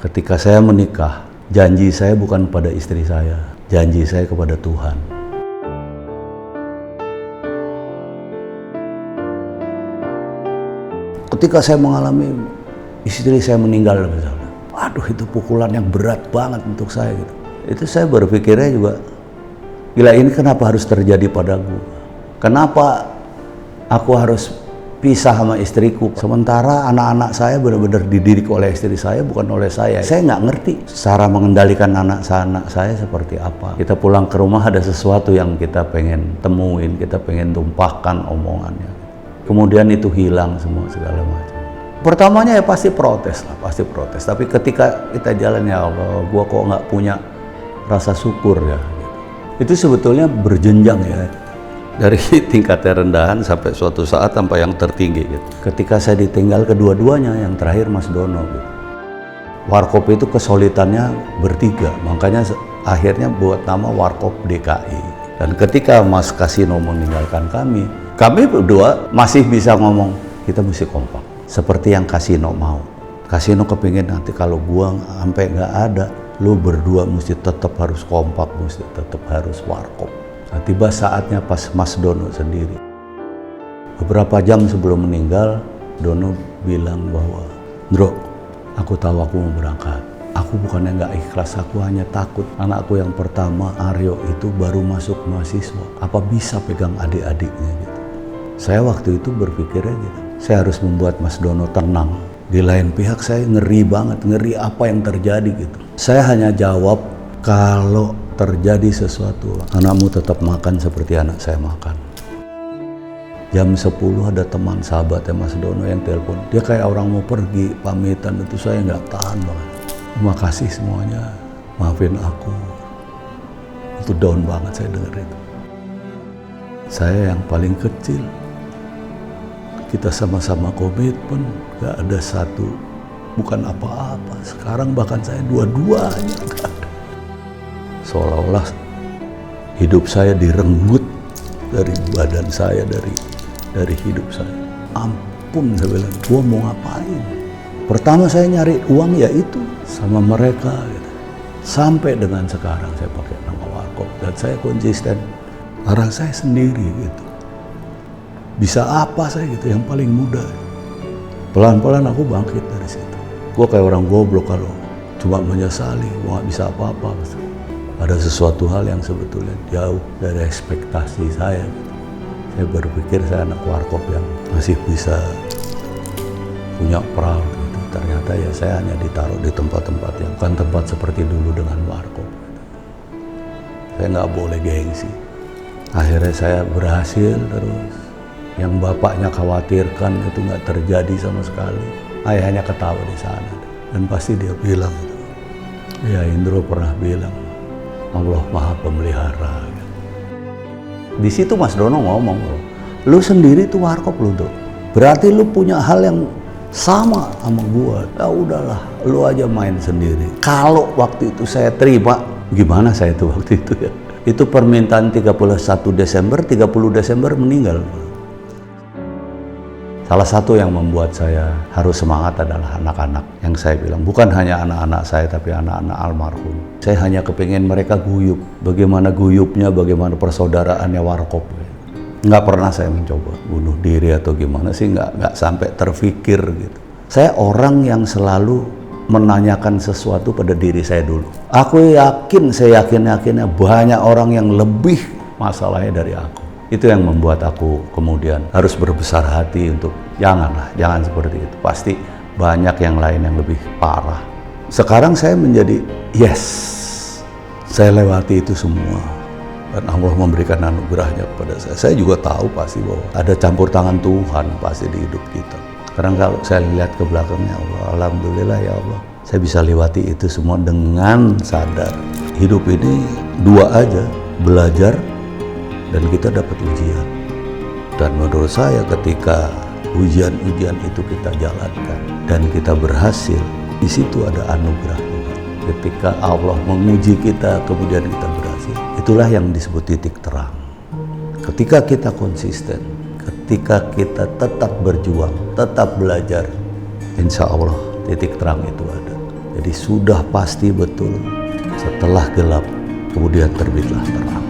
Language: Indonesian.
Ketika saya menikah, janji saya bukan pada istri saya, janji saya kepada Tuhan. Ketika saya mengalami istri saya meninggal misalnya, waduh itu pukulan yang berat banget untuk saya gitu. Itu saya berpikirnya juga, gila ini kenapa harus terjadi padaku? Kenapa aku harus pisah sama istriku? Sementara anak-anak saya benar-benar dididik oleh istri saya, bukan oleh saya. Saya nggak ngerti cara mengendalikan anak-anak saya seperti apa. Kita pulang ke rumah ada sesuatu yang kita pengen temuin, kita pengen tumpahkan omongannya. Kemudian itu hilang semua segala macam. Pertamanya ya pasti protes lah, pasti protes. Tapi ketika kita jalan, ya Allah, gua kok nggak punya rasa syukur ya. Itu sebetulnya berjenjang ya. Dari tingkat rendahan sampai suatu saat sampai yang tertinggi gitu. Ketika saya ditinggal kedua-duanya, yang terakhir Mas Dono gitu. Warkop itu kesulitannya bertiga, makanya akhirnya buat nama Warkop DKI. Dan ketika Mas Kasino meninggalkan kami berdua masih bisa ngomong, kita mesti kompak. Seperti yang Kasino mau. Kasino kepingin nanti kalau gua sampai nggak ada, lu berdua mesti tetap harus kompak, mesti tetap harus warkop. Nah, tiba saatnya pas Mas Dono sendiri. Beberapa jam sebelum meninggal, Dono bilang bahwa, Ndro, aku tahu aku mau berangkat. Aku bukannya nggak ikhlas, aku hanya takut anakku yang pertama, Aryo, itu baru masuk mahasiswa. Apa bisa pegang adik-adiknya gitu. Saya waktu itu berpikirnya gitu, saya harus membuat Mas Dono tenang. Di lain pihak saya ngeri banget, ngeri apa yang terjadi gitu. Saya hanya jawab, kalau terjadi sesuatu, anakmu tetap makan seperti anak saya makan. Jam 10 ada teman sahabatnya Mas Dono yang telepon. Dia kayak orang mau pergi, pamitan, itu saya nggak tahan banget. Terima kasih semuanya, maafin aku. Itu down banget saya dengar itu. Saya yang paling kecil. Kita sama-sama komitmen, gak ada satu, bukan apa-apa. Sekarang bahkan saya dua-duanya gak ada. Seolah-olah hidup saya direnggut dari badan saya, dari hidup saya. Ampun, saya bilang, gua mau ngapain? Pertama saya nyari uang ya itu sama mereka gitu. Sampai dengan sekarang saya pakai nama Warkop dan saya konsisten. Orang saya sendiri gitu. Bisa apa saya gitu, yang paling muda. Pelan-pelan aku bangkit dari situ. Gua kayak orang goblok kalau cuma menyesali, gua gak bisa apa-apa. Ada sesuatu hal yang sebetulnya jauh dari ekspektasi saya. Saya berpikir saya anak warkop yang masih bisa punya perahu gitu. Ternyata ya saya hanya ditaruh di tempat-tempat yang bukan tempat seperti dulu dengan warkop. Saya nggak boleh gengsi. Akhirnya saya berhasil terus. Yang bapaknya khawatirkan itu nggak terjadi sama sekali. Ayahnya ketawa di sana. Dan pasti dia bilang, ya Indro pernah bilang, Allah Maha Pemelihara. Di situ Mas Dono ngomong, lu sendiri tuh warkop lu tuh. Berarti lu punya hal yang sama gua. Ya udahlah, lu aja main sendiri. Kalau waktu itu saya terima, gimana saya tuh waktu itu ya? Itu permintaan 31 Desember, 30 Desember meninggal. Salah satu yang membuat saya harus semangat adalah anak-anak yang saya bilang. Bukan hanya anak-anak saya, tapi anak-anak almarhum. Saya hanya kepingin mereka guyup. Bagaimana guyupnya, bagaimana persaudaraannya warkop. Nggak pernah saya mencoba bunuh diri atau gimana sih, nggak sampai terfikir gitu. Saya orang yang selalu menanyakan sesuatu pada diri saya dulu. Aku yakin, saya yakinnya banyak orang yang lebih masalahnya dari aku. Itu yang membuat aku kemudian harus berbesar hati untuk jangan seperti itu. Pasti banyak yang lain yang lebih parah. Sekarang saya menjadi yes, saya lewati itu semua. Dan Allah memberikan anugerahnya kepada saya. Saya juga tahu pasti bahwa ada campur tangan Tuhan pasti di hidup kita. Sekarang kalau saya lihat ke belakangnya, Allah, alhamdulillah ya Allah, saya bisa lewati itu semua dengan sadar. Hidup ini dua aja, belajar dan kita dapat ujian. Dan menurut saya ketika ujian-ujian itu kita jalankan dan kita berhasil, di situ ada anugerah Tuhan. Ketika Allah menguji kita kemudian kita berhasil, itulah yang disebut titik terang. Ketika kita konsisten, ketika kita tetap berjuang, tetap belajar, insya Allah titik terang itu ada. Jadi sudah pasti betul, setelah gelap kemudian terbitlah terang.